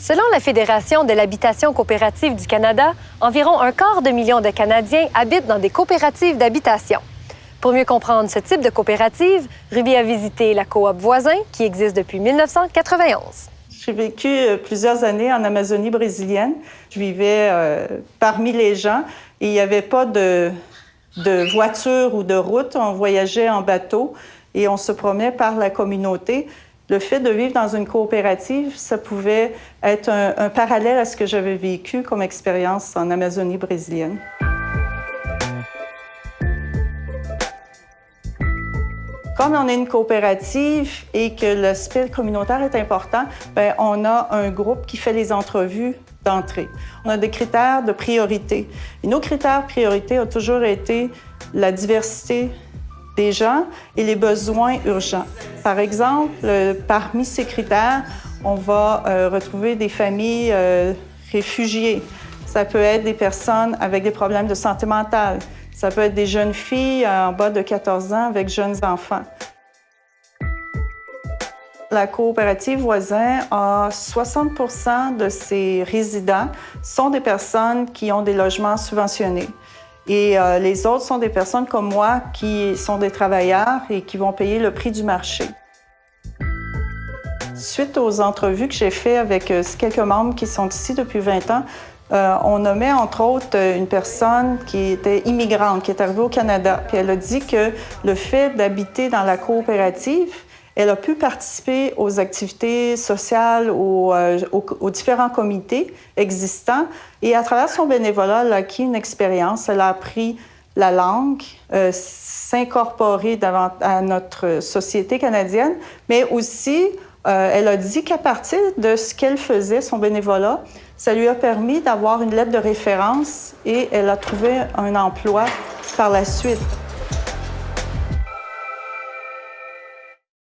Selon la Fédération de l'habitation coopérative du Canada, environ 250 000 de Canadiens habitent dans des coopératives d'habitation. Pour mieux comprendre ce type de coopérative, Ruby a visité la coop Voisin, qui existe depuis 1991. J'ai vécu plusieurs années en Amazonie brésilienne. Je vivais parmi les gens et il n'y avait pas de voiture ou de route. On voyageait en bateau et on se promenait par la communauté. Le fait de vivre dans une coopérative, ça pouvait être un parallèle à ce que j'avais vécu comme expérience en Amazonie brésilienne. Comme on est une coopérative et que l'aspect communautaire est important, bien, on a un groupe qui fait les entrevues d'entrée. On a des critères de priorité. Et nos critères de priorité ont toujours été la diversité des gens et les besoins urgents. Par exemple, parmi ces critères, on va retrouver des familles réfugiées. Ça peut être des personnes avec des problèmes de santé mentale. Ça peut être des jeunes filles en bas de 14 ans avec jeunes enfants. La coopérative Voisin a 60 % de ses résidents sont des personnes qui ont des logements subventionnés. Et les autres sont des personnes comme moi qui sont des travailleurs et qui vont payer le prix du marché. Suite aux entrevues que j'ai faites avec quelques membres qui sont ici depuis 20 ans, on nommait entre autres une personne qui était immigrante, qui est arrivée au Canada. Puis elle a dit que le fait d'habiter dans la coopérative, elle a pu participer aux activités sociales, aux différents comités existants. Et à travers son bénévolat, elle a acquis une expérience. Elle a appris la langue, s'incorporer à notre société canadienne, mais aussi, elle a dit qu'à partir de ce qu'elle faisait, son bénévolat, ça lui a permis d'avoir une lettre de référence et elle a trouvé un emploi par la suite.